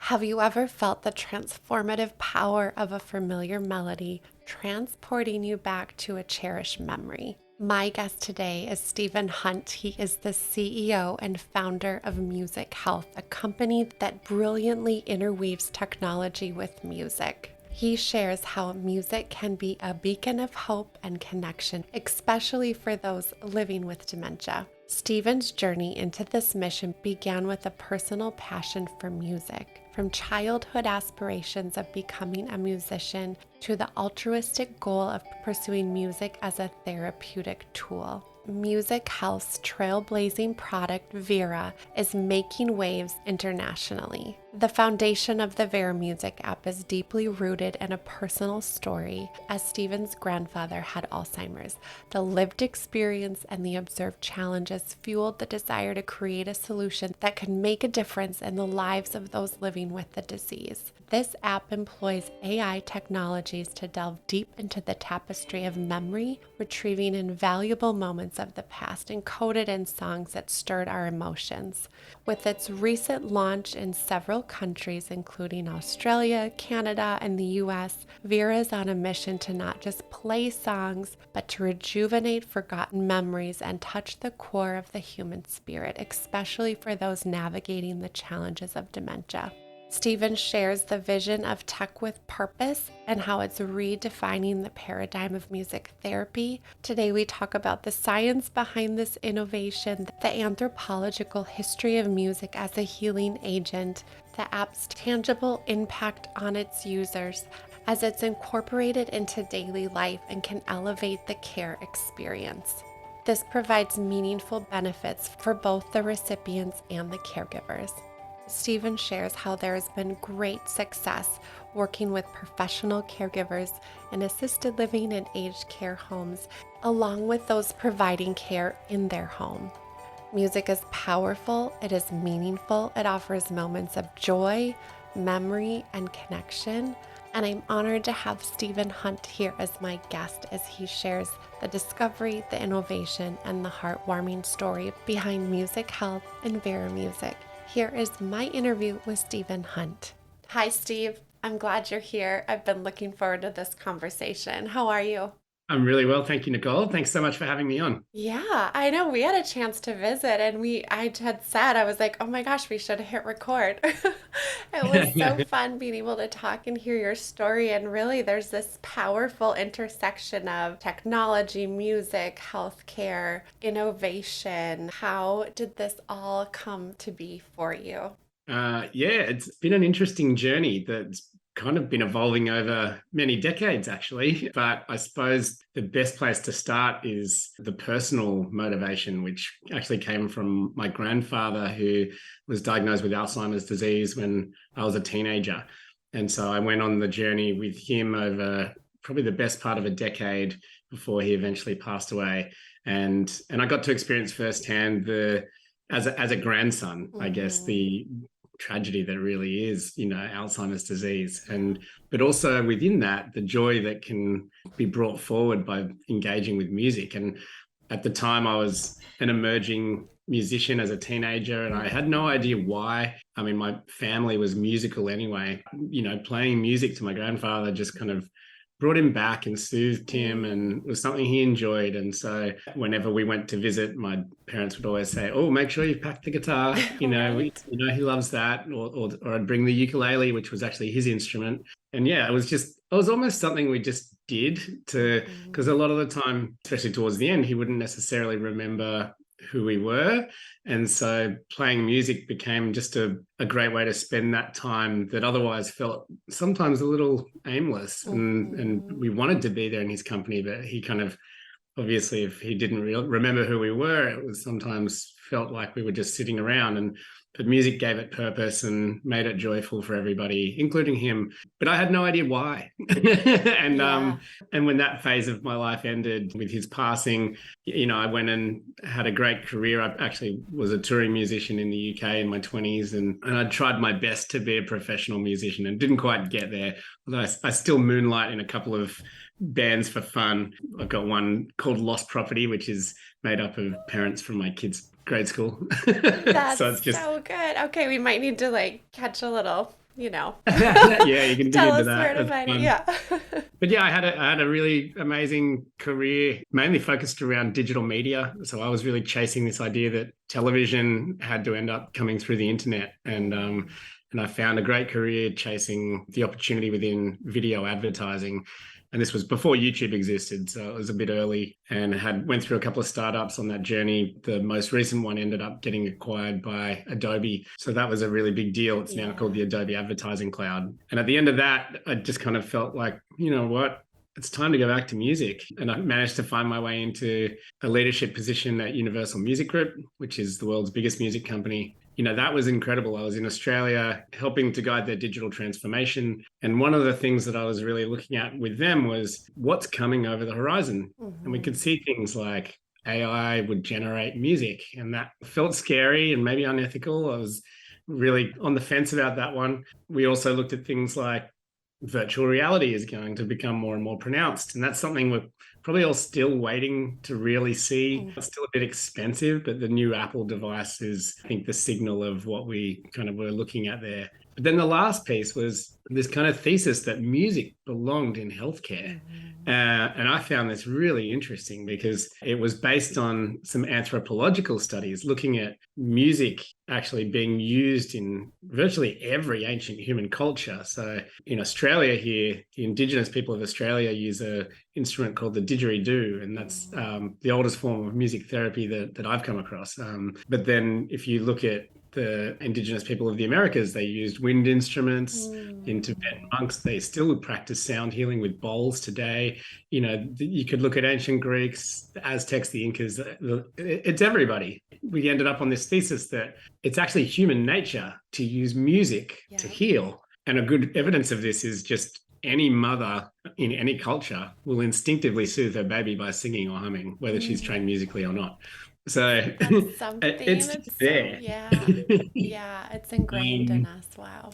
Have you ever felt the transformative power of a familiar melody transporting you back to a cherished memory? My guest today is Stephen Hunt. He is the CEO and founder of Music Health, a company that brilliantly interweaves technology with music. He shares how music can be a beacon of hope and connection, especially for those living with dementia. Stephen's journey into this mission began with a personal passion for music. From childhood aspirations of becoming a musician to the altruistic goal of pursuing music as a therapeutic tool. Music Health's trailblazing product, Vera, is making waves internationally. The foundation of the Vera music app is deeply rooted in a personal story, as Stephen's grandfather had Alzheimer's. The lived experience and the observed challenges fueled the desire to create a solution that could make a difference in the lives of those living with the disease. This app employs AI technologies to delve deep into the tapestry of memory, retrieving invaluable moments of the past encoded in songs that stirred our emotions. With its recent launch in several countries, including Australia, Canada, and the US, Vera is on a mission to not just play songs, but to rejuvenate forgotten memories and touch the core of the human spirit, especially for those navigating the challenges of dementia. Stephen shares the vision of tech with purpose and how it's redefining the paradigm of music therapy. Today we talk about the science behind this innovation, the anthropological history of music as a healing agent, the app's tangible impact on its users as it's incorporated into daily life and can elevate the care experience. This provides meaningful benefits for both the recipients and the caregivers. Stephen shares how there has been great success working with professional caregivers in assisted living and aged care homes, along with those providing care in their home. Music is powerful, it is meaningful, it offers moments of joy, memory, and connection. And I'm honored to have Stephen Hunt here as my guest as he shares the discovery, the innovation, and the heartwarming story behind Music Health and Vera Music. Here is my interview with Stephen Hunt. Hi, Steve. I'm glad you're here. I've been looking forward to this conversation. How are you? I'm really well, thank you, Nicole. Thanks so much for having me on. Yeah, I know we had a chance to visit and I had said, I was like, oh my gosh, we should hit record. It was so fun being able to talk and hear your story. And really, there's this powerful intersection of technology, music, healthcare, innovation. How did this all come to be for you? Yeah, it's been an interesting journey that's kind of been evolving over many decades, actually. But I suppose the best place to start is the personal motivation, which actually came from my grandfather, who was diagnosed with Alzheimer's disease when I was a teenager. And so I went on the journey with him over probably the best part of a decade before he eventually passed away. And I got to experience firsthand as a grandson, I guess, Mhm. the tragedy that really is, Alzheimer's disease. But also within that, the joy that can be brought forward by engaging with music. And at the time, I was an emerging musician as a teenager, and I had no idea why. I mean, my family was musical anyway. Playing music to my grandfather just kind of brought him back and soothed him, and was something he enjoyed. And so whenever we went to visit, my parents would always say, oh, make sure you pack the guitar, Right? he loves that. Or I'd bring the ukulele, which was actually his instrument. And yeah, it was almost something we just did because Mhm. a lot of the time, especially towards the end, he wouldn't necessarily remember who we were. And so playing music became just a great way to spend that time that otherwise felt sometimes a little aimless. And Mhm. we wanted to be there in his company, but he kind of, obviously, if he didn't remember who we were, it was sometimes felt like we were just sitting around. But music gave it purpose and made it joyful for everybody, including him. But I had no idea why. and Yeah. um, and when that phase of my life ended with his passing, I went and had a great career. I actually was a touring musician in the UK in my 20s, and I tried my best to be a professional musician and didn't quite get there. Although I still moonlight in a couple of bands for fun. I've got one called Lost Property, which is made up of parents from my kids' grade school. That's So it's just, so good. Okay, we might need to like catch a little Yeah, you can dig tell into us that. where to That's find it. fun. Yeah. But yeah, I had a really amazing career, mainly focused around digital media. So I was really chasing this idea that television had to end up coming through the internet, and I found a great career chasing the opportunity within video advertising. And this was before YouTube existed, so it was a bit early, and had went through a couple of startups on that journey. The most recent one ended up getting acquired by Adobe, so that was a really big deal. It's now called the Adobe Advertising Cloud. And at the end of that, I just kind of felt like, you know what? It's time to go back to music. And I managed to find my way into a leadership position at Universal Music Group, which is the world's biggest music company. That was incredible. I was in Australia helping to guide their digital transformation. And one of the things that I was really looking at with them was what's coming over the horizon. And we could see things like AI would generate music, and that felt scary and maybe unethical. I was really on the fence about that one. We also looked at things like virtual reality is going to become more and more pronounced. And that's something we're probably all still waiting to really see. It's still a bit expensive, but the new Apple device is, I think, the signal of what we kind of were looking at there. But then the last piece was this kind of thesis that music belonged in healthcare. And I found this really interesting because it was based on some anthropological studies looking at music actually being used in virtually every ancient human culture. So in Australia here, the Indigenous people of Australia use an instrument called the didgeridoo, and that's the oldest form of music therapy that I've come across. But then if you look at the Indigenous people of the Americas, they used wind instruments. In Tibetan monks, they still practice sound healing with bowls today. You could look at ancient Greeks, the Aztecs, the Incas. It's everybody. We ended up on this thesis that it's actually human nature to use music to heal. And a good evidence of this is just any mother in any culture will instinctively soothe her baby by singing or humming, whether she's trained musically or not. So That's something it's that's just so, there. yeah, it's ingrained in us. Wow.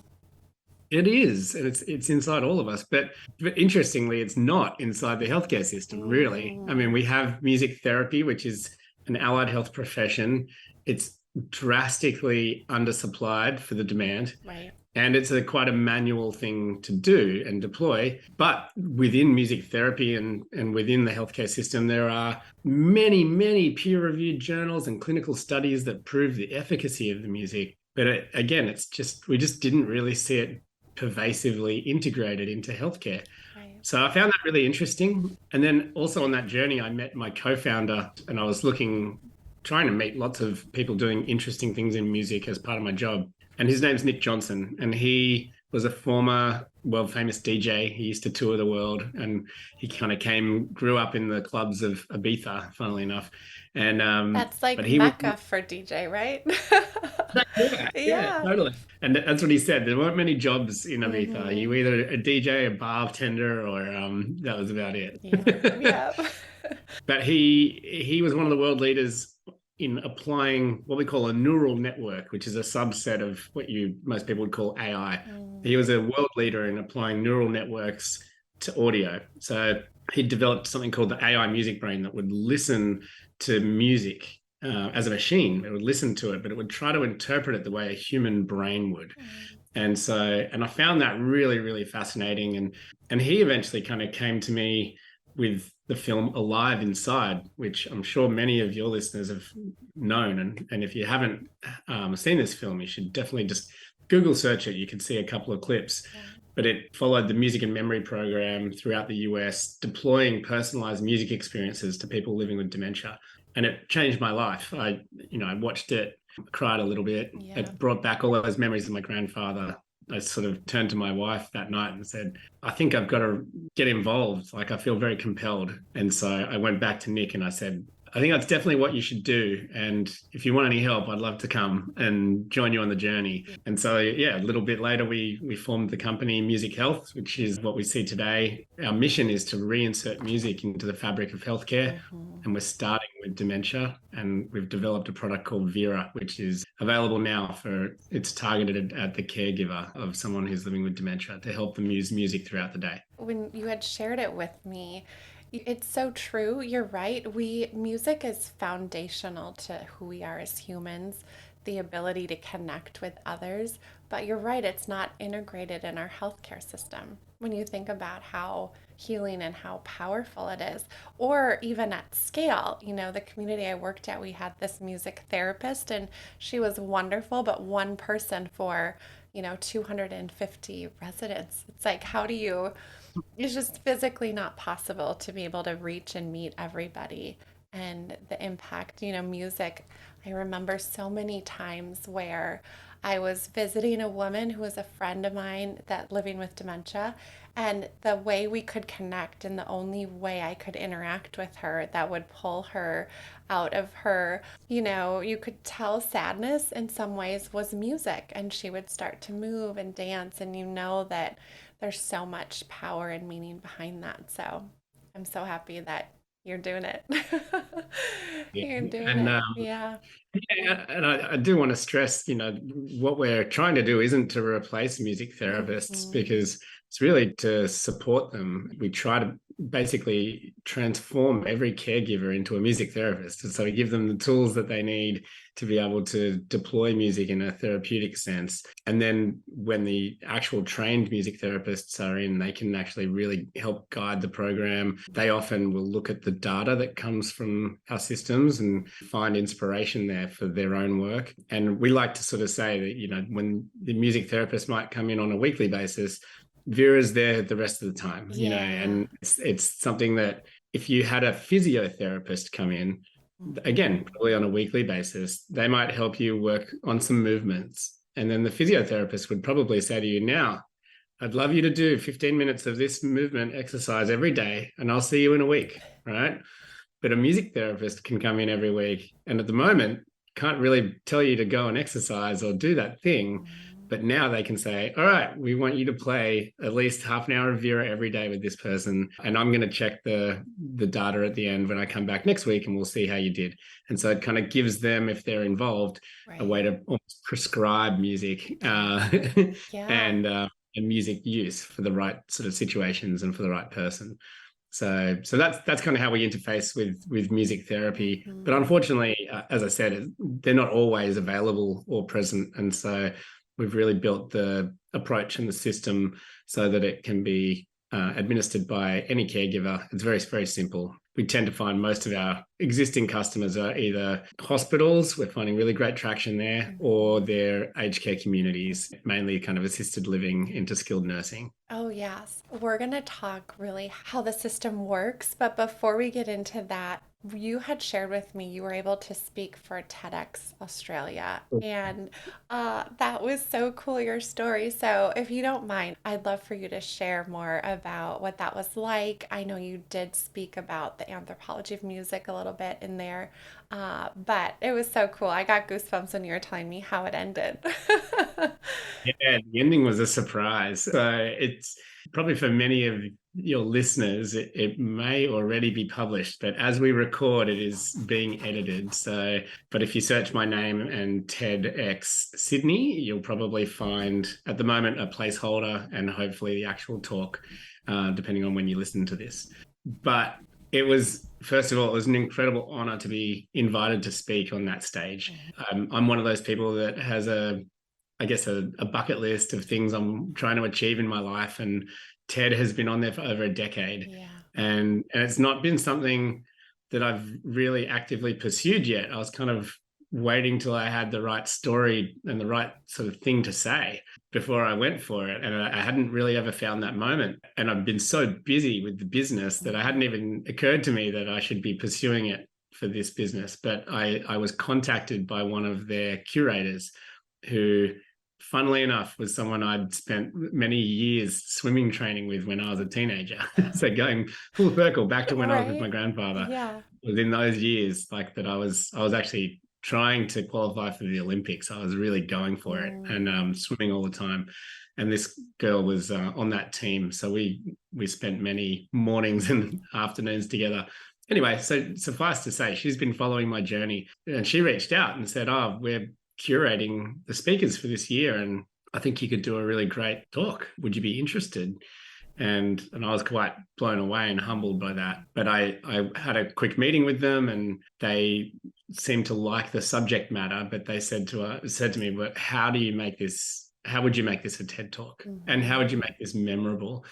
It is, and it's inside all of us. But interestingly, it's not inside the healthcare system, really. I mean, we have music therapy, which is an allied health profession. It's drastically undersupplied for the demand. Right. And it's quite a manual thing to do and deploy. But within music therapy and within the healthcare system, there are many, many peer-reviewed journals and clinical studies that prove the efficacy of the music. But again, we just didn't really see it pervasively integrated into healthcare. Right. So I found that really interesting. And then also on that journey, I met my co-founder, and I was trying to meet lots of people doing interesting things in music as part of my job. And his name's Nick Johnson, and he was a former world famous DJ. He used to tour the world, and he kind of grew up in the clubs of Ibiza, funnily enough. And That's like but he was Mecca for DJ, right? yeah, Yeah. totally. And that's what he said. There weren't many jobs in Ibiza. You were either a DJ, a bartender, or that was about it. Yeah. But he was one of the world leaders in applying what we call a neural network, which is a subset of what most people would call AI. He was a world leader in applying neural networks to audio. So he developed something called the AI music brain that would listen to music as a machine. It would listen to it, but it would try to interpret it the way a human brain would. And I found that really, really fascinating. And he eventually kind of came to me with the film Alive Inside, which I'm sure many of your listeners have known. And if you haven't seen this film, you should definitely just Google search it. You can see a couple of clips. But it followed the music and memory program throughout the US, deploying personalized music experiences to people living with dementia. And it changed my life. I watched it, cried a little bit. It brought back all those memories of my grandfather. I sort of turned to my wife that night and said, I think I've got to get involved. Like, I feel very compelled. And so I went back to Nick and I said, I think that's definitely what you should do. And if you want any help, I'd love to come and join you on the journey. And so, a little bit later, we formed the company Music Health, which is what we see today. Our mission is to reinsert music into the fabric of healthcare. And we're starting with dementia. And we've developed a product called Vera, which is available now it's targeted at the caregiver of someone who's living with dementia to help them use music throughout the day. When you had shared it with me, it's so true. You're right. Music is foundational to who we are as humans, the ability to connect with others. But you're right, it's not integrated in our healthcare system when you think about how healing and how powerful it is, or even at scale. You know, the community I worked at, we had this music therapist, and she was wonderful, but one person for, 250 residents. It's like, how do you, it's just physically not possible to be able to reach and meet everybody. And the impact, music. I remember so many times where I was visiting a woman who was a friend of mine that living with dementia, and the way we could connect and the only way I could interact with her that would pull her out of her, you could tell sadness in some ways was music, and she would start to move and dance, and that there's so much power and meaning behind that. So I'm so happy that you're doing it. Yeah. You're doing And it. Yeah. yeah, and I do want to stress, what we're trying to do isn't to replace music therapists, Mhm. because it's really to support them. We try to basically transform every caregiver into a music therapist. And so we give them the tools that they need to be able to deploy music in a therapeutic sense. And then when the actual trained music therapists are in, they can actually really help guide the program. They often will look at the data that comes from our systems and find inspiration there for their own work. And we like to sort of say that, when the music therapist might come in on a weekly basis, Vera's there the rest of the time, Yeah. and it's something that if you had a physiotherapist come in, again, Mhm. probably on a weekly basis, they might help you work on some movements. And then the physiotherapist would probably say to you, now, I'd love you to do 15 minutes of this movement exercise every day, and I'll see you in a week, right? But a music therapist can come in every week, and at the moment can't really tell you to go and exercise or do that thing. Mhm. But now they can say, all right, we want you to play at least half an hour of Vera every day with this person, and I'm going to check the data at the end when I come back next week, and we'll see how you did. And so it kind of gives them, if they're involved, a way Right. to almost prescribe music, Yeah. and music use for the right sort of situations and for the right person. So that's kind of how we interface with music therapy. But Mhm. unfortunately, as I said, they're not always available or present, and so we've really built the approach and the system so that it can be administered by any caregiver. It's very, very simple. We tend to find most of our existing customers are either hospitals, we're finding really great traction there, or Mhm. they're aged care communities, mainly kind of assisted living into skilled nursing. Oh, yes. We're going to talk really how the system works. But before we get into that, you had shared with me you were able to speak for TEDx Australia. And that was so cool, your story. So, if you don't mind, I'd love for you to share more about what that was like. I know you did speak about the anthropology of music a little bit in there, but it was so cool. I got goosebumps when you were telling me how it ended. Yeah, the ending was a surprise. So it's probably for many of your listeners, it may already be published, but as we record, it is being edited. So, but if you search my name and TEDx Sydney, you'll probably find at the moment a placeholder and hopefully the actual talk, depending on when you listen to this. But it was, first of all, it was an incredible honor to be invited to speak on that stage. I'm one of those people that has I guess, a bucket list of things I'm trying to achieve in my life. And TED has been on there for over a decade. Yeah. And it's not been something that I've really actively pursued yet. I was kind of waiting till I had the right story and the right sort of thing to say before I went for it. And I hadn't really ever found that moment. And I've been so busy with the business that I hadn't even occurred to me that I should be pursuing it for this business. But I was contacted by one of their curators who, funnily enough, was someone I'd spent many years swimming training with when I was a teenager. So going full circle back to when I was with my Right? grandfather, Yeah. was in those years like that I was actually trying to qualify for the Olympics. I was really going for it and Mm. swimming all the time. And this girl was on that team, so we spent many mornings and afternoons together. Anyway, so suffice to say, she's been following my journey, and she reached out and said, "Oh, we're curating the speakers for this year, and I think you could do a really great talk. Would you be interested?" And I was quite blown away and humbled by that. But I had a quick meeting with them, and they seemed to like the subject matter. But they said to me, "But how do you make this how would you make this a TED Talk? And how Mhm. would you make this memorable?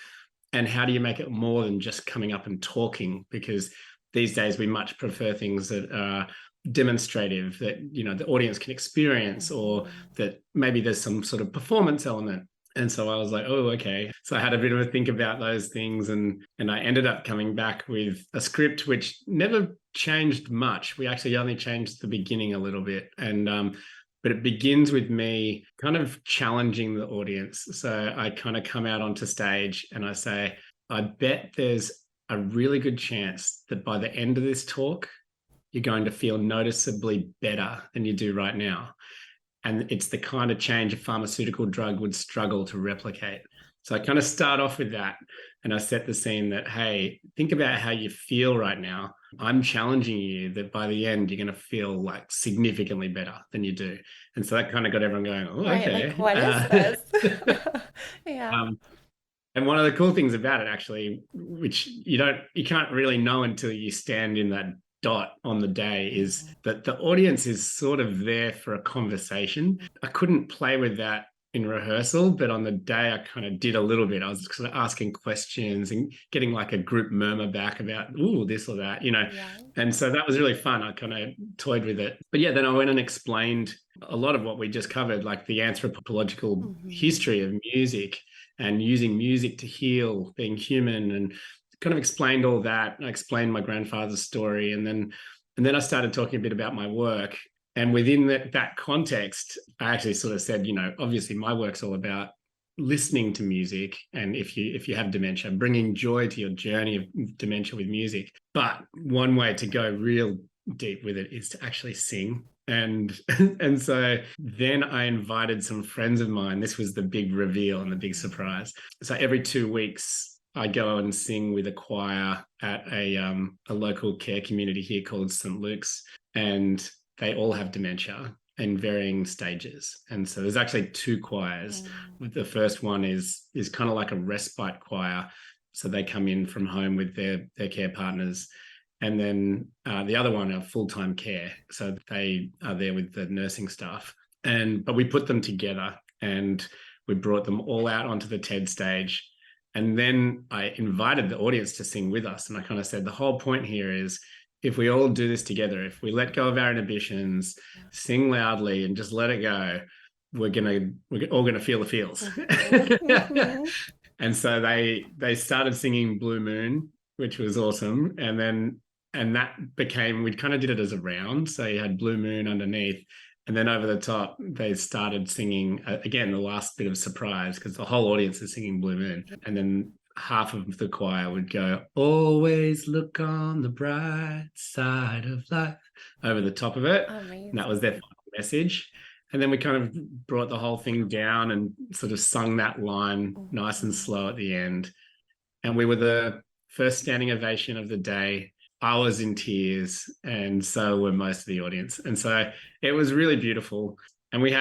And how do you make it more than just coming up and talking? Because these days we much prefer things that are demonstrative, that, you know, the audience can experience, or Mhm. that maybe there's some sort of performance element. And so I was like, oh, okay. So I had a bit of a think about those things, and I ended up coming back with a script which never changed much. We actually only changed the beginning a little bit. And but it begins with me kind of challenging the audience. So I kind of come out onto stage and I say, I bet there's a really good chance that by the end of this talk, you're going to feel noticeably better than you do right now. And it's the kind of change a pharmaceutical drug would struggle to replicate. So I kind of start off with that, and I set the scene that, hey, think about how you feel right now. I'm challenging you that by the end, you're going to feel like significantly better than you do. And so that kind of got everyone going, oh, Right, like, okay. what is this? Yeah. Um, and one of the cool things about it, actually, which you can't really know until you stand in that dot on the day, is Mhm. that the audience is sort of there for a conversation. I couldn't play with that in rehearsal, but on the day I kind of did a little bit. I was sort of asking questions and getting like a group murmur back about, ooh, this or that, you know. Yeah. And so that was really fun. I kind of toyed with it. But yeah, then I went and explained a lot of what we just covered, like the anthropological Mhm. history of music and using music to heal, being human, and kind of explained all that. I explained my grandfather's story, and then I started talking a bit about my work. And within that context, I actually sort of said, you know, obviously my work's all about listening to music, and if you have dementia, bringing joy to your journey of dementia with music. But one way to go real deep with it is to actually sing. And and so then I invited some friends of mine. This was the big reveal and the big Mhm. surprise. So every 2 weeks I go and sing with a choir at a local care community here called St. Luke's, and they all have dementia in varying stages. And so there's actually two choirs. Mhm. The first one is kind of like a respite choir. So they come in from home with their care partners. And then the other one are full-time care. So they are there with the nursing staff. But we put them together, and we brought them all out onto the TED stage. And then I invited the audience to sing with us. And I kind of said, the whole point here is, if we all do this together, if we let go of our inhibitions, Yeah. sing loudly and just let it go, we're all gonna feel the feels. Mhm. Mhm. And so they started singing Blue Moon, which was awesome. And that became, we kind of did it as a round. So you had Blue Moon underneath, and then over the top, they started singing again, the last bit of surprise, because the whole audience is singing Blue Moon. And then half of the choir would go, always look on the bright side of life, over the top of it. And that was their Amazing. final message. And then we kind of brought the whole thing down and sort of sung that line nice and Mhm. slow at the end. And we were the first standing ovation of the day. I was in tears, and so were most of the audience. And so it was really beautiful. And we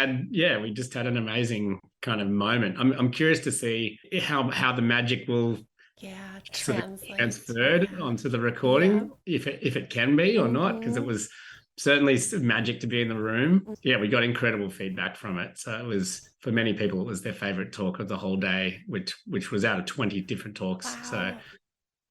just had an amazing kind of moment. I'm curious to see how the magic will Yeah, sort of translate. transferred Yeah. onto the Yeah. recording, if it can be or not, because it Mhm. was certainly magic to be in the room. Yeah, we got incredible feedback from it. So it was, for many people, it was their favorite talk of the whole day, which was out of 20 different talks. Wow.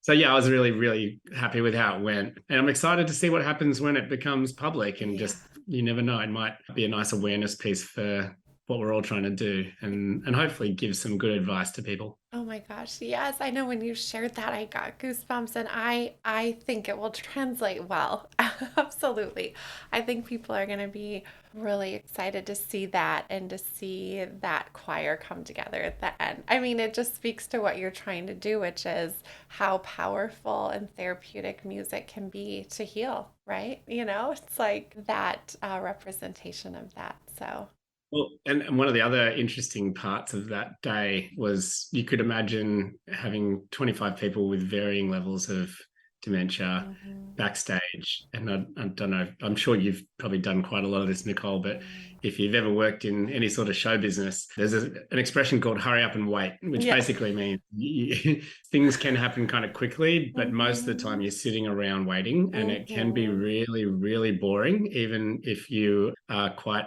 So yeah, I was really, really happy with how it went. And I'm excited to see what happens when it becomes public, and Yeah. just, you never know, it might be a nice awareness piece for what we're all trying to do, and hopefully give some good advice to people. Oh my gosh. Yes, I know when you shared that I got goosebumps and I think it will translate well. Absolutely. I think people are going to be really excited to see that and to see that choir come together at the end. I mean, it just speaks to what you're trying to do, which is how powerful and therapeutic music can be to heal, right? You know, it's like that representation of that. So, Well, and one of the other interesting parts of that day was, you could imagine having 25 people with varying levels of dementia backstage. And I don't know, I'm sure you've probably done quite a lot of this, Nicole, but if you've ever worked in any sort of show business, there's an expression called hurry up and wait, which basically means things can happen kind of quickly, but most of the time you're sitting around waiting, and it can be really, really boring, even if you are quite,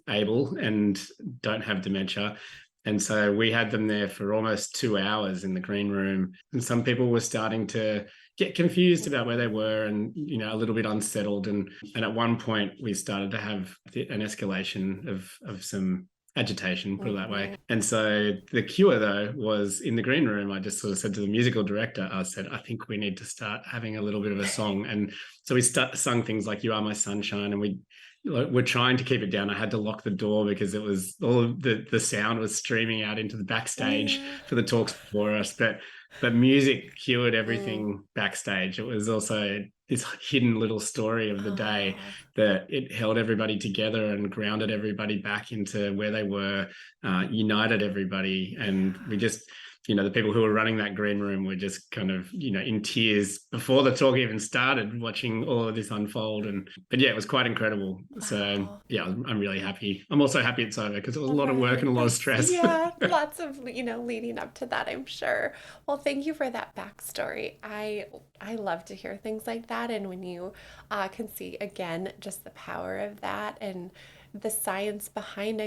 able and don't have dementia. And so we had them there for almost 2 hours in the green room. And some people were starting to get confused about where they were and, a little bit unsettled. And at one point we started to have an escalation of some agitation, put it that way. And so the cure, though, was in the green room. I just sort of said to the musical director, I said, I think we need to start having a little bit of a song. And so we sung things like You Are My Sunshine, and we're trying to keep it down. I had to lock the door because it was all of the sound was streaming out into the backstage for the talks before us. But music cured everything backstage. It was also this hidden little story of the day that it held everybody together and grounded everybody back into where they were, united everybody. And we just, the people who were running that green room were just kind of, in tears before the talk even started, watching all of this unfold. But yeah, it was quite incredible. Wow. So yeah, I'm really happy. I'm also happy it's over because it was a lot of work and a lot of stress. Yeah, lots of, leading up to that, I'm sure. Well, thank you for that backstory. I love to hear things like that. And when you can see, again, just the power of that and the science behind,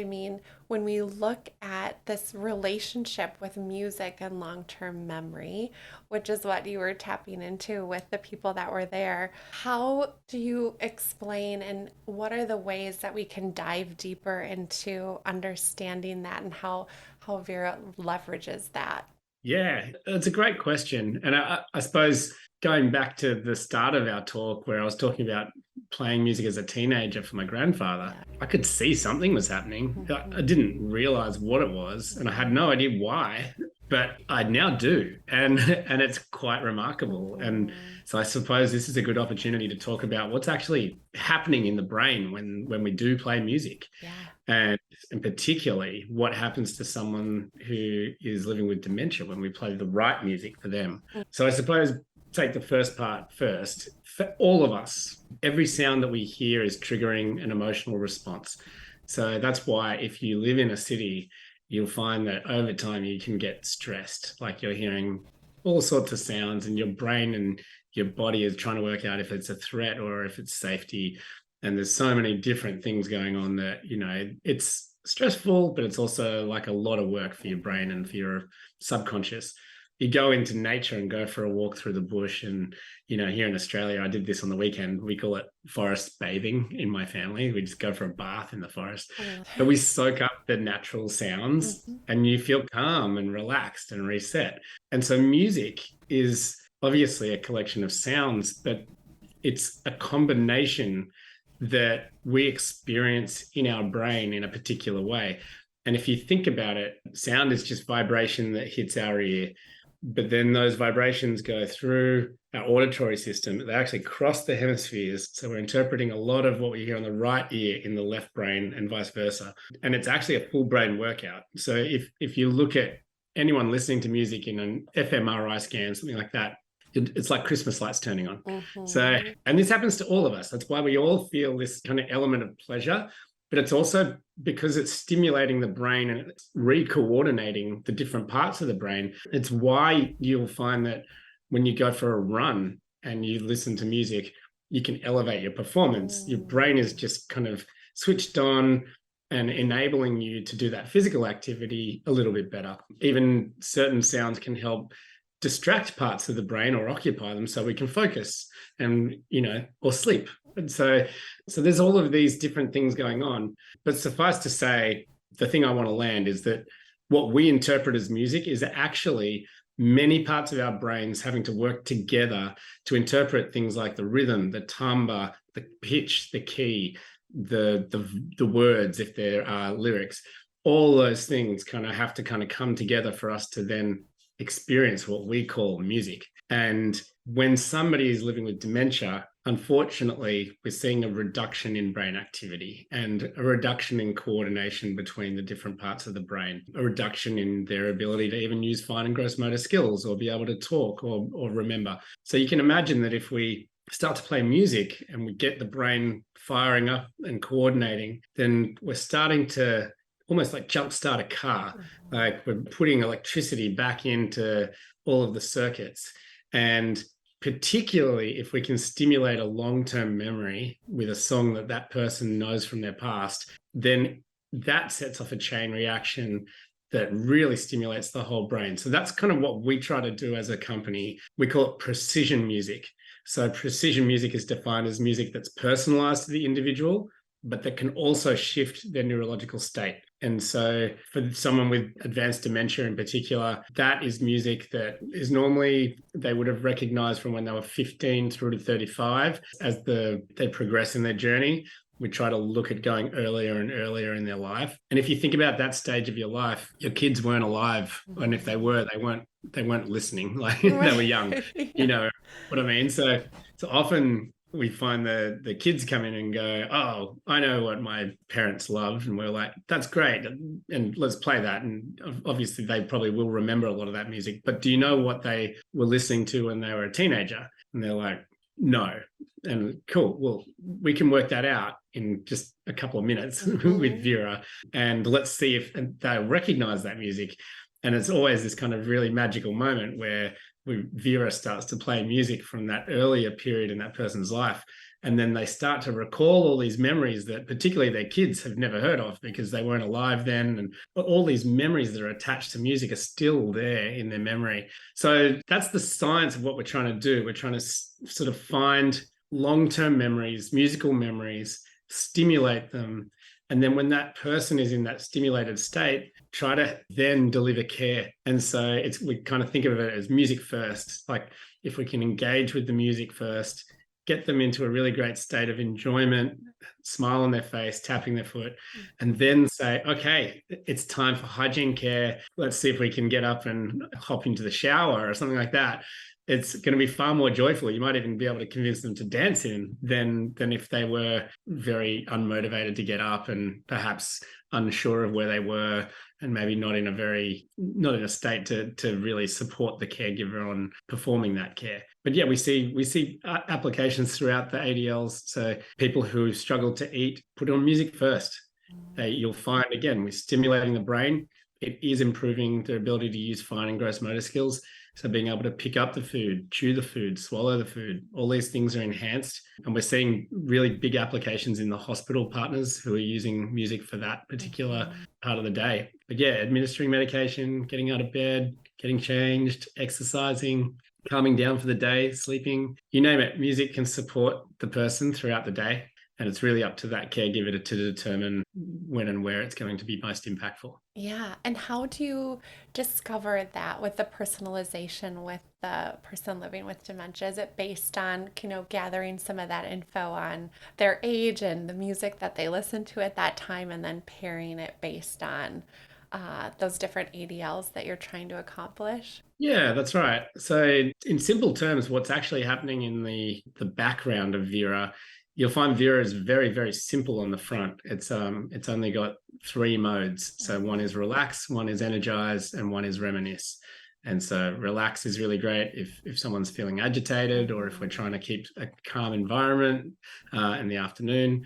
when we look at this relationship with music and long-term memory, which is what you were tapping into with the people that were there, how do you explain and what are the ways that we can dive deeper into understanding that and how Vera leverages that? Yeah, it's a great question. And I suppose going back to the start of our talk where I was talking about playing music as a teenager for my grandfather, I could see something was happening. I didn't realize what it was, and I had no idea why, but I now do. And it's quite remarkable. And so I suppose this is a good opportunity to talk about what's actually happening in the brain when we do play music. And particularly what happens to someone who is living with dementia when we play the right music for them. So I suppose take the first part first. For all of us, every sound that we hear is triggering an emotional response. So that's why if you live in a city, you'll find that over time you can get stressed, like you're hearing all sorts of sounds and your brain and your body is trying to work out if it's a threat or if it's safety. And there's so many different things going on that, it's stressful, but it's also like a lot of work for your brain and for your subconscious. You go into nature and go for a walk through the bush. And, here in Australia, I did this on the weekend. We call it forest bathing in my family. We just go for a bath in the forest. But we soak up the natural sounds and you feel calm and relaxed and reset. And so music is obviously a collection of sounds, but it's a combination that we experience in our brain in a particular way. And if you think about it, sound is just vibration that hits our ear. But then those vibrations go through our auditory system. They actually cross the hemispheres. So we're interpreting a lot of what we hear on the right ear in the left brain and vice versa. And it's actually a full brain workout. So if you look at anyone listening to music in an fMRI scan, something like that, it's like Christmas lights turning on. So, and this happens to all of us. That's why we all feel this kind of element of pleasure, but it's also because it's stimulating the brain and it's re-coordinating the different parts of the brain. It's why you'll find that when you go for a run and you listen to music, you can elevate your performance. Your brain is just kind of switched on and enabling you to do that physical activity a little bit better. Even certain sounds can help distract parts of the brain or occupy them so we can focus and, or sleep. And so there's all of these different things going on. But suffice to say, the thing I want to land is that what we interpret as music is actually many parts of our brains having to work together to interpret things like the rhythm, the timbre, the pitch, the key, the words, if there are lyrics. All those things kind of have to kind of come together for us to then experience what we call music. And when somebody is living with dementia, unfortunately, we're seeing a reduction in brain activity and a reduction in coordination between the different parts of the brain, a reduction in their ability to even use fine and gross motor skills or be able to talk or remember. So you can imagine that if we start to play music and we get the brain firing up and coordinating, then we're starting to almost like jumpstart a car. Like we're putting electricity back into all of the circuits. And particularly if we can stimulate a long-term memory with a song that that person knows from their past, then that sets off a chain reaction that really stimulates the whole brain. So that's kind of what we try to do as a company. We call it precision music. So precision music is defined as music that's personalized to the individual, but that can also shift their neurological state. And so for someone with advanced dementia in particular, that is music that is normally they would have recognized from when they were 15 through to 35. As they progress in their journey, we try to look at going earlier and earlier in their life. And if you think about that stage of your life, your kids weren't alive. And if they were, they weren't listening. Like they were young. Yeah. You know what I mean? So often we find the kids come in and go, oh, I know what my parents loved. And we're like, that's great. And let's play that. And obviously they probably will remember a lot of that music. But do you know what they were listening to when they were a teenager? And they're like, no. And cool. Well, we can work that out in just a couple of minutes with Vera. And let's see if they'll recognize that music. And it's always this kind of really magical moment where Vera starts to play music from that earlier period in that person's life. And then they start to recall all these memories that particularly their kids have never heard of because they weren't alive then. And all these memories that are attached to music are still there in their memory. So that's the science of what we're trying to do. We're trying to sort of find long-term memories, musical memories, stimulate them. And then when that person is in that stimulated state, try to then deliver care. And so we kind of think of it as music first. Like if we can engage with the music first, get them into a really great state of enjoyment, smile on their face, tapping their foot, and then say, okay, it's time for hygiene care. Let's see if we can get up and hop into the shower or something like that. It's going to be far more joyful. You might even be able to convince them to dance in than if they were very unmotivated to get up and perhaps unsure of where they were and maybe not in a state to really support the caregiver on performing that care. But yeah, we see applications throughout the ADLs. So people who struggle to eat, put on music first. You'll find, again, with stimulating the brain, it is improving their ability to use fine and gross motor skills. So being able to pick up the food, chew the food, swallow the food, all these things are enhanced. And we're seeing really big applications in the hospital partners who are using music for that particular part of the day. But yeah, administering medication, getting out of bed, getting changed, exercising, calming down for the day, sleeping, you name it, music can support the person throughout the day. And it's really up to that caregiver to determine when and where it's going to be most impactful. Yeah. And how do you discover that with the personalization with the person living with dementia? Is it based on, gathering some of that info on their age and the music that they listen to at that time and then pairing it based on those different ADLs that you're trying to accomplish? Yeah, that's right. So in simple terms, what's actually happening in the background of Vera, you'll find Vera is very, very simple on the front. It's only got 3 modes. So one is relax, one is energize, and one is reminisce. And so relax is really great if someone's feeling agitated or if we're trying to keep a calm environment in the afternoon.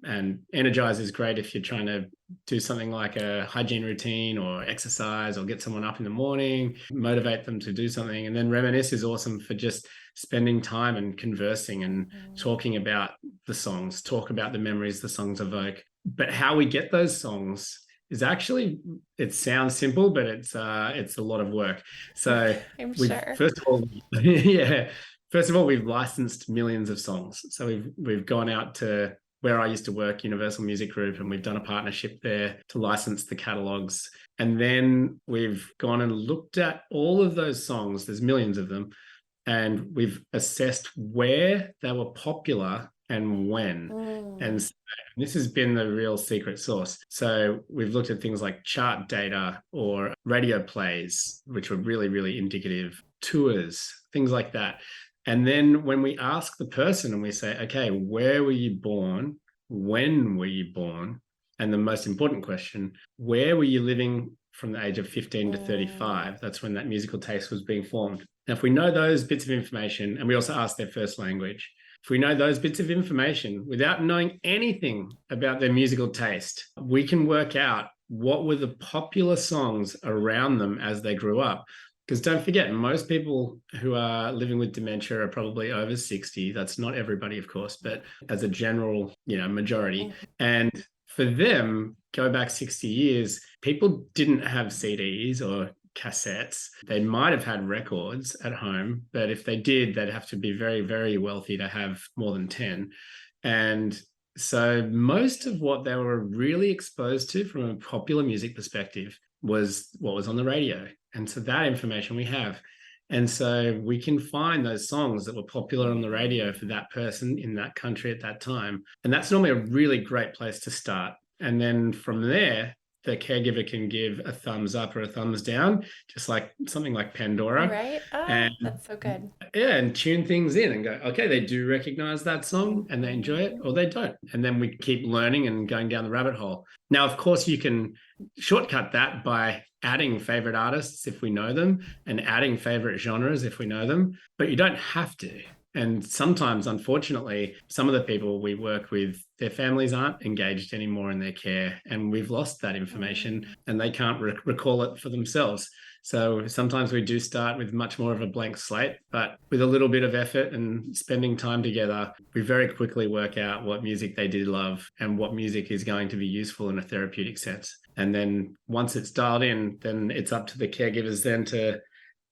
And energize is great if you're trying to do something like a hygiene routine or exercise or get someone up in the morning, motivate them to do something. And then reminisce is awesome for just spending time and conversing and talking about the songs, talk about the memories the songs evoke. But how we get those songs is actually, it sounds simple, but it's a lot of work. So I'm sure. First of all, we've licensed millions of songs. So we've gone out to where I used to work, Universal Music Group, and we've done a partnership there to license the catalogs. And then we've gone and looked at all of those songs, there's millions of them, and we've assessed where they were popular and when. And so this has been the real secret sauce. So we've looked at things like chart data or radio plays, which were really, really indicative, tours, things like that. And then when we ask the person and we say, okay, where were you born? When were you born? And the most important question, where were you living from the age of 15 to 35? That's when that musical taste was being formed. Now, if we know those bits of information, and we also ask their first language, if we know those bits of information without knowing anything about their musical taste, we can work out what were the popular songs around them as they grew up. Because don't forget, most people who are living with dementia are probably over 60. That's not everybody, of course, but as a general, majority. And for them, go back 60 years, people didn't have CDs or cassettes. They might have had records at home, but if they did, they'd have to be very, very wealthy to have more than 10. And so most of what they were really exposed to from a popular music perspective was what was on the radio. And so that information we have. And so we can find those songs that were popular on the radio for that person in that country at that time. And that's normally a really great place to start. And then from there, the caregiver can give a thumbs up or a thumbs down, just like something like Pandora. Right? And That's so good. yeah, and tune things in and go, okay, they do recognize that song and they enjoy it, or they don't. And then we keep learning and going down the rabbit hole. Now, of course, you can shortcut that by adding favorite artists if we know them and adding favorite genres if we know them, but you don't have to. And sometimes, unfortunately, some of the people we work with, their families aren't engaged anymore in their care, and we've lost that information and they can't recall it for themselves. So sometimes we do start with much more of a blank slate, but with a little bit of effort and spending time together, we very quickly work out what music they did love and what music is going to be useful in a therapeutic sense. And then once it's dialed in, then it's up to the caregivers then to,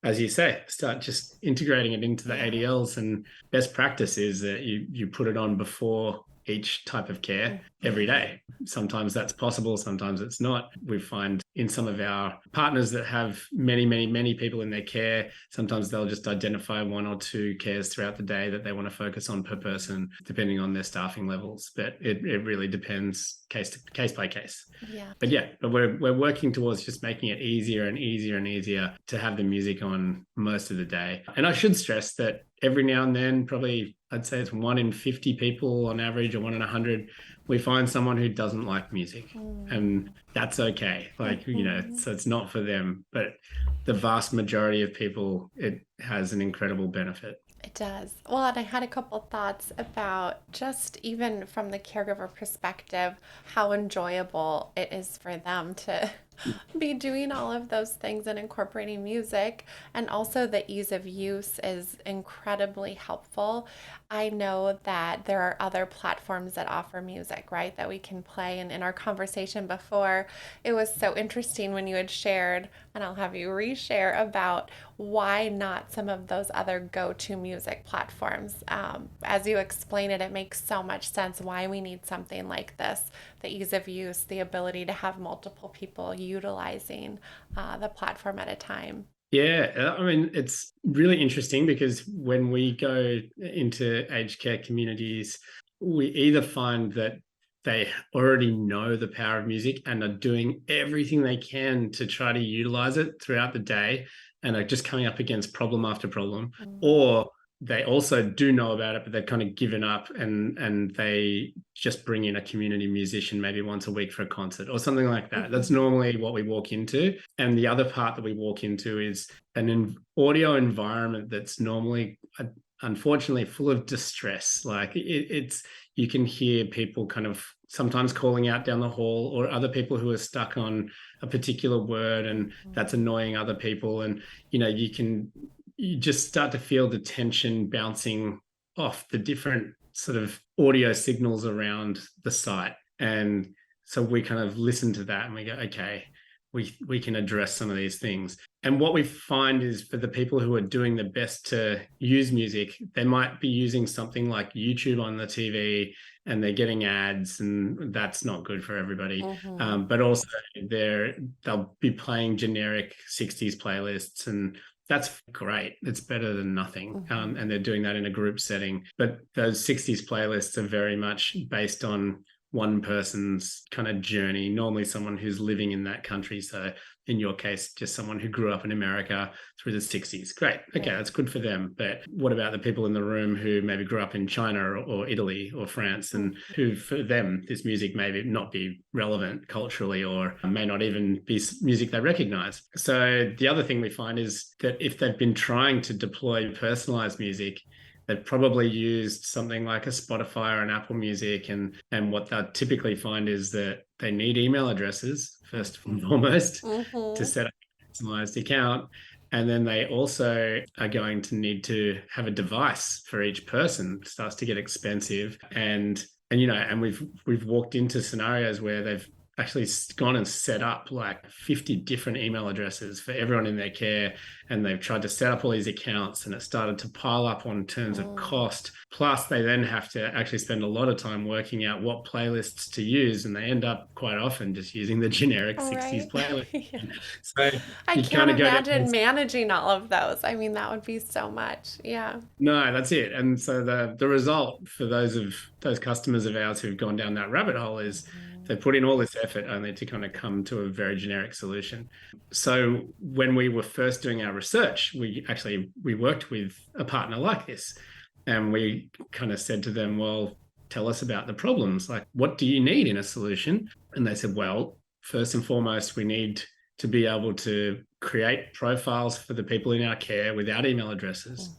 as you say, start just integrating it into the ADLs. And best practice is that you put it on before each type of care every day. Sometimes that's possible, sometimes it's not. We find in some of our partners that have many, many, many people in their care, sometimes they'll just identify one or two cares throughout the day that they want to focus on per person, depending on their staffing levels. But it really depends case by case. Yeah. But we're working towards just making it easier and easier and easier to have the music on most of the day. And I should stress that every now and then, probably I'd say it's 1 in 50 people on average, or 1 in 100, we find someone who doesn't like music, and that's okay. So it's not for them, but the vast majority of people, it has an incredible benefit. It does. Well, and I had a couple thoughts about just even from the caregiver perspective, how enjoyable it is for them to be doing all of those things and incorporating music. And also the ease of use is incredibly helpful. I know that there are other platforms that offer music, right, that we can play. And in our conversation before, it was so interesting when you had shared, and I'll have you reshare about why not some of those other go-to music platforms. As you explain it, it makes so much sense why we need something like this, the ease of use, the ability to have multiple people utilizing the platform at a time. Yeah, I mean, it's really interesting because when we go into aged care communities, we either find that they already know the power of music and are doing everything they can to try to utilize it throughout the day and are just coming up against problem after problem, or they also do know about it, but they've kind of given up and they just bring in a community musician maybe once a week for a concert or something like that. That's normally what we walk into. And the other part that we walk into is an audio environment that's normally, unfortunately, full of distress. Like it's you can hear people kind of sometimes calling out down the hall, or other people who are stuck on a particular word and that's annoying other people. And, you just start to feel the tension bouncing off the different sort of audio signals around the site. And so we kind of listen to that and we go, okay, we can address some of these things. And what we find is for the people who are doing the best to use music, they might be using something like YouTube on the TV and they're getting ads, and that's not good for everybody. But also they'll be playing generic 60s playlists, and that's great. It's better than nothing. And they're doing that in a group setting. But those 60s playlists are very much based on one person's kind of journey, normally someone who's living in that country. So in your case, just someone who grew up in America through the 60s. Great. Okay, that's good for them. But what about the people in the room who maybe grew up in China or Italy or France, and who, for them, this music may not be relevant culturally, or may not even be music they recognize? So the other thing we find is that if they've been trying to deploy personalized music, they've probably used something like a Spotify or an Apple Music. And what they'll typically find is that they need email addresses, first and foremost, to set up a personalized account. And then they also are going to need to have a device for each person. It starts to get expensive. And we've walked into scenarios where they've actually gone and set up like 50 different email addresses for everyone in their care, and they've tried to set up all these accounts, and it started to pile up on terms of cost. Plus they then have to actually spend a lot of time working out what playlists to use, and they end up quite often just using the generic 60s playlist. So I can't imagine managing all of those. I mean, that would be so much. Yeah. No, that's it. And so the result for those customers of ours who've gone down that rabbit hole is they put in all this effort only to kind of come to a very generic solution. So when we were first doing our research, we worked with a partner like this, and we kind of said to them, well, tell us about the problems. Like, what do you need in a solution? And they said, well, first and foremost, we need to be able to create profiles for the people in our care without email addresses.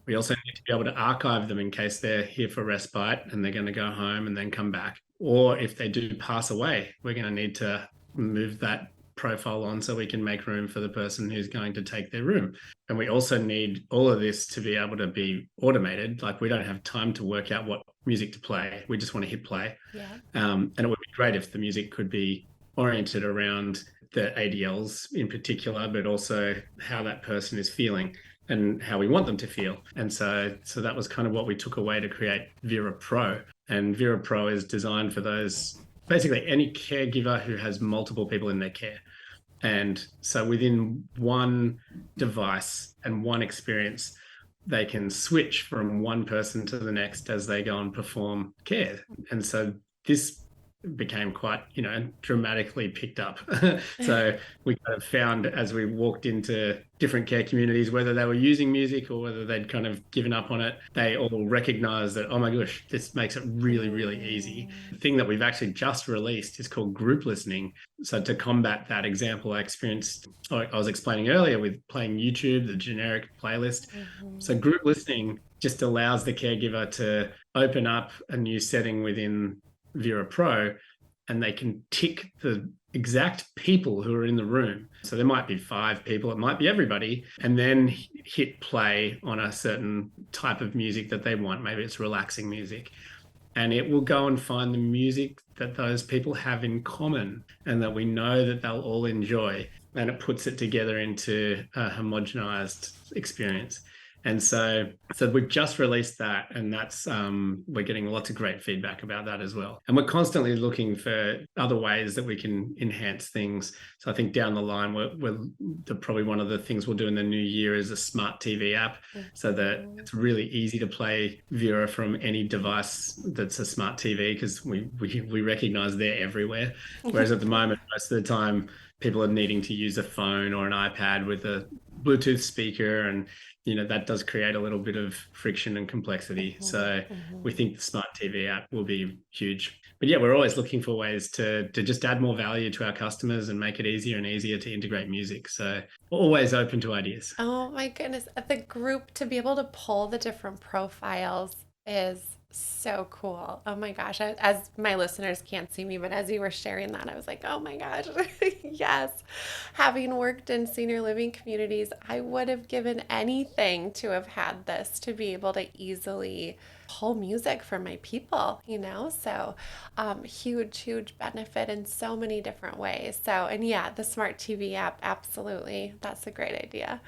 We also need to be able to archive them in case they're here for respite and they're going to go home and then come back. Or if they do pass away, we're going to need to move that profile on so we can make room for the person who's going to take their room. And we also need all of this to be able to be automated. Like, we don't have time to work out what music to play. We just want to hit play. And it would be great if the music could be oriented around the ADLs in particular, but also how that person is feeling and how we want them to feel. And so that was kind of what we took away to create Vera Pro. And Vera Pro is designed for those, basically any caregiver who has multiple people in their care. And so within one device and one experience, they can switch from one person to the next as they go and perform care. And so this became quite, dramatically picked up. So we kind of found, as we walked into different care communities, whether they were using music or whether they'd kind of given up on it, they all recognized that, oh my gosh, this makes it really, really easy. The thing that we've actually just released is called group listening. So to combat that example I was explaining earlier with playing YouTube, the generic playlist. So group listening just allows the caregiver to open up a new setting within Vera Pro, and they can tick the exact people who are in the room. So there might be 5 people, it might be everybody, and then hit play on a certain type of music that they want. Maybe it's relaxing music. And it will go and find the music that those people have in common and that we know that they'll all enjoy. And it puts it together into a homogenized experience. And so we've just released that, and that's we're getting lots of great feedback about that as well. And we're constantly looking for other ways that we can enhance things. So I think down the line, probably one of the things we'll do in the new year is a smart TV app, so that it's really easy to play Vera from any device that's a smart TV, because we recognize they're everywhere. Whereas at the moment, most of the time, people are needing to use a phone or an iPad with a Bluetooth speaker, and that does create a little bit of friction and complexity. So we think the smart TV app will be huge. But yeah, we're always looking for ways to just add more value to our customers and make it easier and easier to integrate music. So always open to ideas. Oh my goodness. The group, to be able to pull the different profiles is so cool. Oh my gosh. As my listeners can't see me, but as you were sharing that, I was like, oh my gosh, yes. Having worked in senior living communities, I would have given anything to have had this, to be able to easily pull music for my people, so huge benefit in so many different ways. So, and yeah, the smart TV app, absolutely. That's a great idea.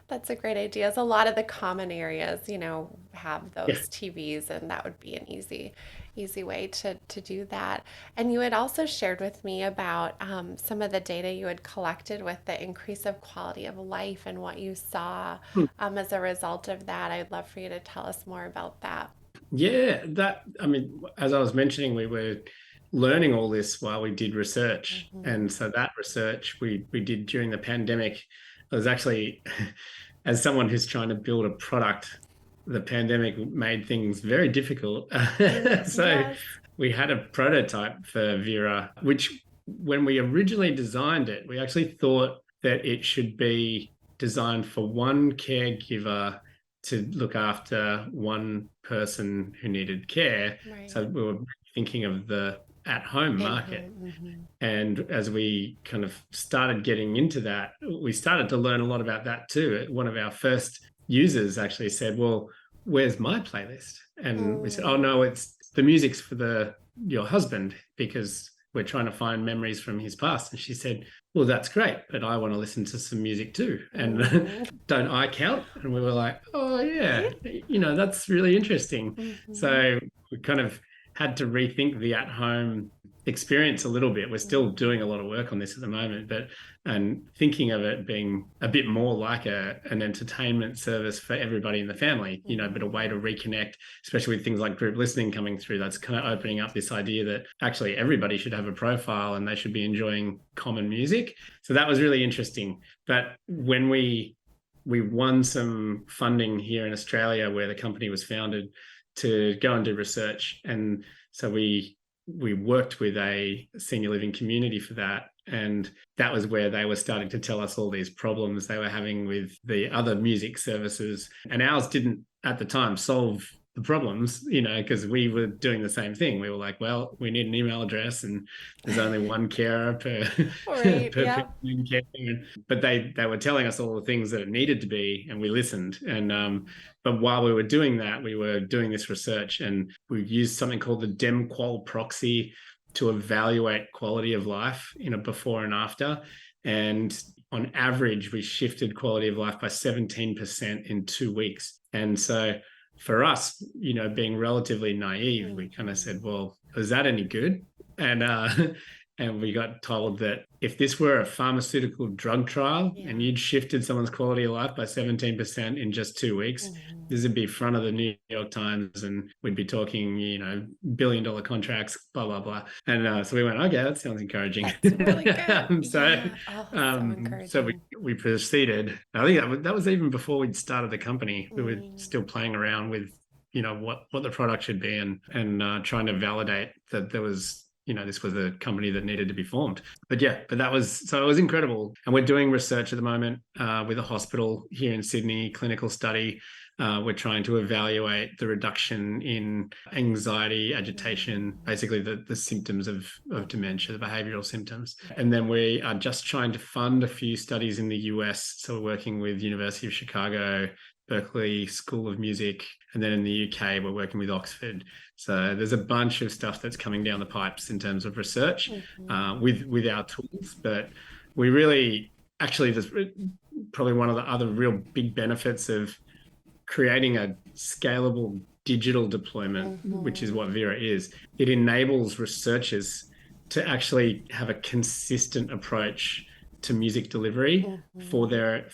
That's a great idea. As a lot of the common areas, have those TVs, and that would be an easy way to do that. And you had also shared with me about some of the data you had collected with the increase of quality of life and what you saw as a result of that. I'd love for you to tell us more about that. Yeah, as I was mentioning, we were learning all this while we did research. Mm-hmm. And so that research we did during the pandemic, it was actually, as someone who's trying to build a product, the pandemic made things very difficult. So Yes. we had a prototype for Vera, which when we originally designed it, we actually thought that it should be designed for one caregiver to look after one person who needed care. Right. So we were thinking of the at-home market. Mm-hmm. And as we kind of started getting into that, we started to learn a lot about that too. One of our first users actually said, well, where's my playlist? And we said, oh no, it's the music's for your husband, because we're trying to find memories from his past. And she said, well, that's great, but I want to listen to some music too. And don't I count? And we were like, oh yeah, that's really interesting. Mm-hmm. So we kind of had to rethink the at-home experience a little bit. We're still doing a lot of work on this at the moment, and thinking of it being a bit more like an entertainment service for everybody in the family, but a way to reconnect, especially with things like group listening coming through. That's kind of opening up this idea that actually everybody should have a profile and they should be enjoying common music. So that was really interesting. But when we won some funding here in Australia, where the company was founded, to go and do research, and so we worked with a senior living community for that. And that was where they were starting to tell us all these problems they were having with the other music services. And ours didn't at the time solve the problems, because we were doing the same thing. We were like, well, we need an email address and there's only one carer per, right, per care. But they were telling us all the things that it needed to be, and we listened. And but while we were doing that, we were doing this research, and we used something called the DemQual proxy to evaluate quality of life in a before and after. And on average, we shifted quality of life by 17% in 2 weeks. And so for us, being relatively naive, we kind of said, well, is that any good? And we got told that if this were a pharmaceutical drug trial and you'd shifted someone's quality of life by 17% in just 2 weeks, this would be front of the New York Times, and we'd be talking, billion-dollar contracts, blah, blah, blah. And so we went, okay, that sounds encouraging. That's really good. So encouraging. we proceeded. I think that was even before we'd started the company. We were still playing around with, what the product should be, and trying to validate that there was, this was a company that needed to be formed. But it was incredible. And we're doing research at the moment with a hospital here in Sydney, clinical study. We're trying to evaluate the reduction in anxiety, agitation, basically the symptoms of dementia, the behavioral symptoms. And then we are just trying to fund a few studies in the US. So we're working with University of Chicago, Berkeley School of Music, and then in the UK, we're working with Oxford. So there's a bunch of stuff that's coming down the pipes in terms of research with our tools. But we really, actually, there's probably one of the other real big benefits of creating a scalable digital deployment, which is what Vera is. It enables researchers to actually have a consistent approach to music delivery for their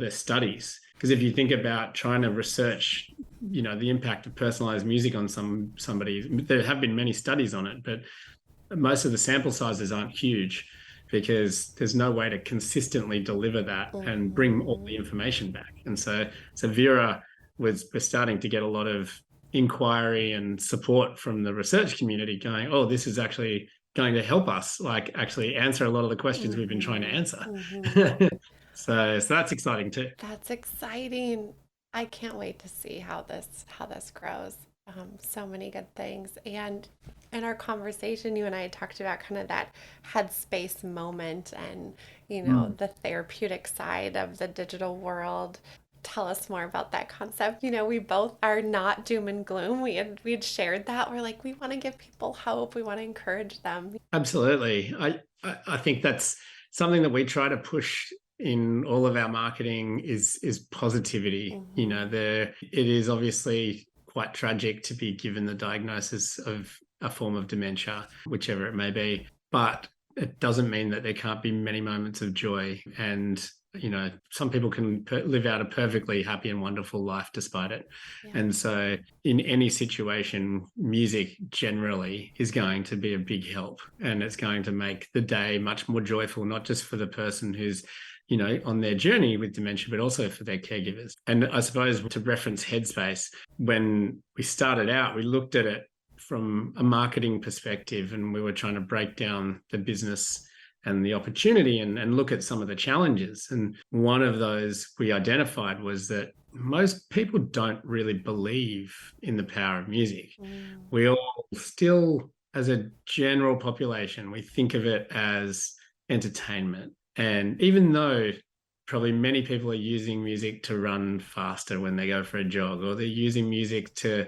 studies. Because if you think about trying to research, the impact of personalized music on somebody, there have been many studies on it, but most of the sample sizes aren't huge, because there's no way to consistently deliver that and bring all the information back. And so Vera we're starting to get a lot of inquiry and support from the research community going, oh, this is actually going to help us actually answer a lot of the questions we've been trying to answer. So that's exciting too. That's exciting. I can't wait to see how this grows. So many good things. And in our conversation, you and I had talked about kind of that headspace moment and, the therapeutic side of the digital world. Tell us more about that concept. We both are not doom and gloom. We'd shared that. We're like, we want to give people hope. We want to encourage them. Absolutely. I think that's something that we try to push in all of our marketing is positivity. It is obviously quite tragic to be given the diagnosis of a form of dementia, whichever it may be, but it doesn't mean that there can't be many moments of joy. And some people can live out a perfectly happy and wonderful life despite it. Yeah. And so in any situation, music generally is going to be a big help, and it's going to make the day much more joyful, not just for the person who's on their journey with dementia, but also for their caregivers. And I suppose, to reference Headspace, when we started out, we looked at it from a marketing perspective, and we were trying to break down the business and the opportunity and look at some of the challenges. And one of those we identified was that most people don't really believe in the power of music. We all still, as a general population, we think of it as entertainment. And even though probably many people are using music to run faster when they go for a jog, or they're using music to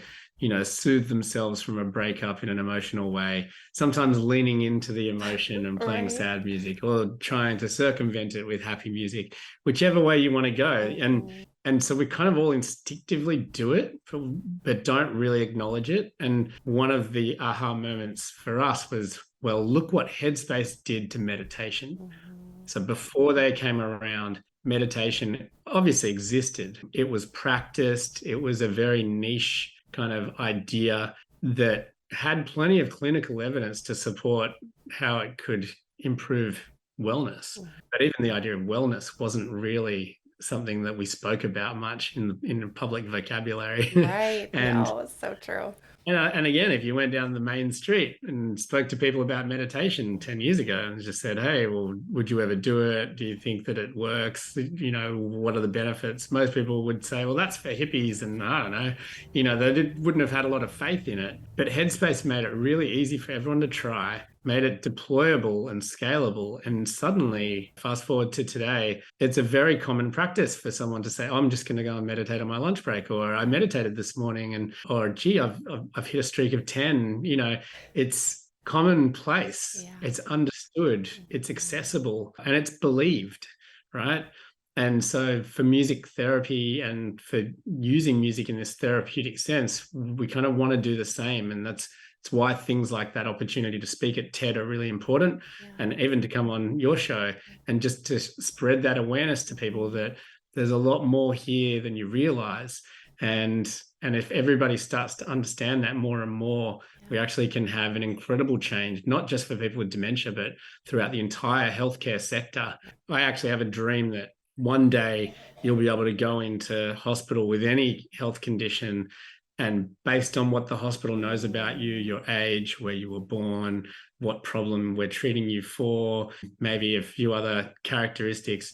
soothe themselves from a breakup in an emotional way, sometimes leaning into the emotion and playing sad music, or trying to circumvent it with happy music, whichever way you want to go. And so we kind of all instinctively do it, but don't really acknowledge it. And one of the aha moments for us was, well, look what Headspace did to meditation. So before they came around, meditation obviously existed. It was practiced. It was a very niche kind of idea that had plenty of clinical evidence to support how it could improve wellness. But even the idea of wellness wasn't really something that we spoke about much in the public vocabulary. Right. And no, it's so true. and again, if you went down the main street and spoke to people about meditation 10 years ago and just said, hey, well, would you ever do it? Do you think that it works? What are the benefits? Most people would say, well, that's for hippies. And I don't know, they wouldn't have had a lot of faith in it. But Headspace made it really easy for everyone to try, made it deployable and scalable. And suddenly, fast forward to today, it's a very common practice for someone to say, oh, I'm just going to go and meditate on my lunch break, or I meditated this morning, or gee, I've hit a streak of 10. It's commonplace. Yeah. It's understood, it's accessible, and it's believed, right? And so for music therapy and for using music in this therapeutic sense, we kind of want to do the same. And it's why things like that opportunity to speak at TED are really important. Yeah. And even to come on your show and just to spread that awareness to people that there's a lot more here than you realize. And if everybody starts to understand that more and more, we actually can have an incredible change, not just for people with dementia, but throughout the entire healthcare sector. I actually have a dream that one day you'll be able to go into hospital with any health condition, and based on what the hospital knows about you, your age, where you were born, what problem we're treating you for, maybe a few other characteristics,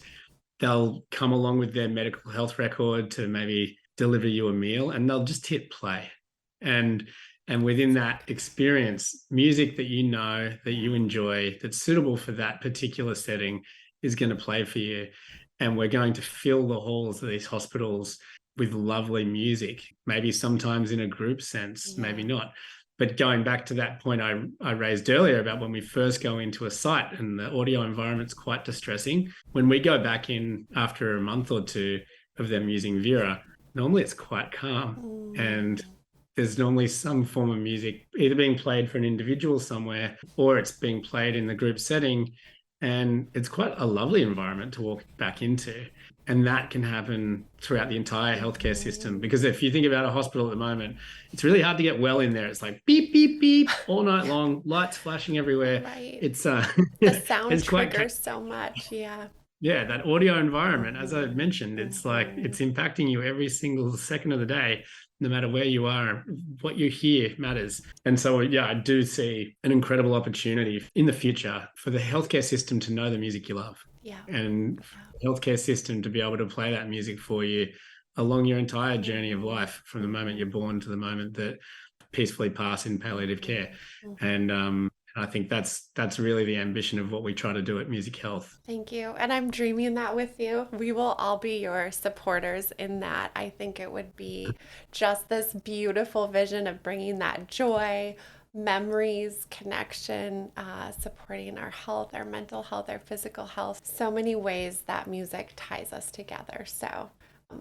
they'll come along with their medical health record to maybe deliver you a meal, and they'll just hit play. And within that experience, music that that you enjoy, that's suitable for that particular setting, is going to play for you. And we're going to fill the halls of these hospitals with lovely music, maybe sometimes in a group sense, maybe not. But going back to that point I raised earlier about when we first go into a site and the audio environment's quite distressing, when we go back in after a month or two of them using Vera, normally it's quite calm. And there's normally some form of music either being played for an individual somewhere, or it's being played in the group setting. And it's quite a lovely environment to walk back into. And that can happen throughout the entire healthcare system. Because if you think about a hospital at the moment, it's really hard to get well in there. It's like beep, beep, beep all night long, lights flashing everywhere. Right. It's the sound triggers so much. Yeah. Yeah, that audio environment, as I mentioned, it's like it's impacting you every single second of the day, no matter where you are. What you hear matters. And so, yeah, I do see an incredible opportunity in the future for the healthcare system to know the music you love. Yeah. And the healthcare system to be able to play that music for you along your entire journey of life, from the moment you're born to the moment that peacefully pass in palliative care. And I think that's really the ambition of what we try to do at Music Health. Thank you. And I'm dreaming that with you. We will all be your supporters in that. I think it would be just this beautiful vision of bringing that joy, memories, connection, supporting our health, our mental health, our physical health. So many ways that music ties us together. So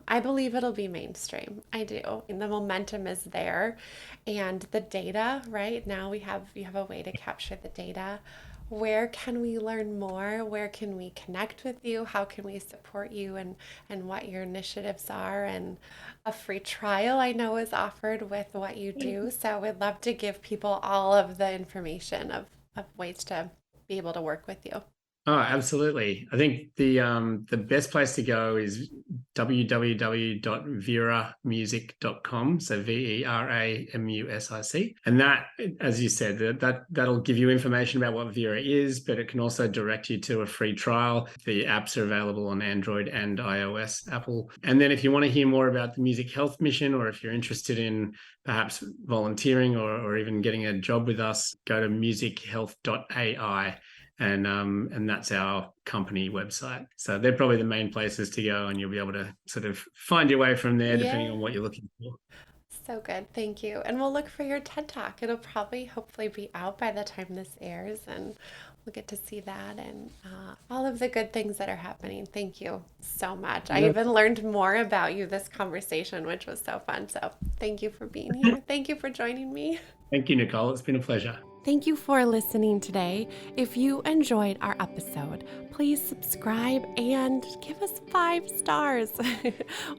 I believe it'll be mainstream. I do. And the momentum is there. And the data, right? Now you have a way to capture the data. where can we learn more? Where can we connect with you? How can we support you, and what your initiatives are? And a free trial I know is offered with what you do. So we'd love to give people all of the information of ways to be able to work with you. Oh, absolutely. I think the best place to go is www.veramusic.com. So VERAMUSIC. And that, as you said, that'll give you information about what Vera is, but it can also direct you to a free trial. The apps are available on Android and iOS, Apple. And then if you want to hear more about the Music Health Mission, or if you're interested in perhaps volunteering or even getting a job with us, go to musichealth.ai. And that's our company website. So they're probably the main places to go, and you'll be able to sort of find your way from there, depending Yeah. on what you're looking for. So good. Thank you. And we'll look for your TED Talk. It'll probably hopefully be out by the time this airs, and we'll get to see that and all of the good things that are happening. Thank you so much. I even learned more about you this conversation, which was so fun. So thank you for being here. Thank you for joining me. Thank you, Nicole. It's been a pleasure. Thank you for listening today. If you enjoyed our episode, please subscribe and give us 5 stars.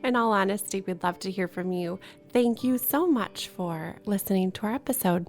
In all honesty, we'd love to hear from you. Thank you so much for listening to our episode.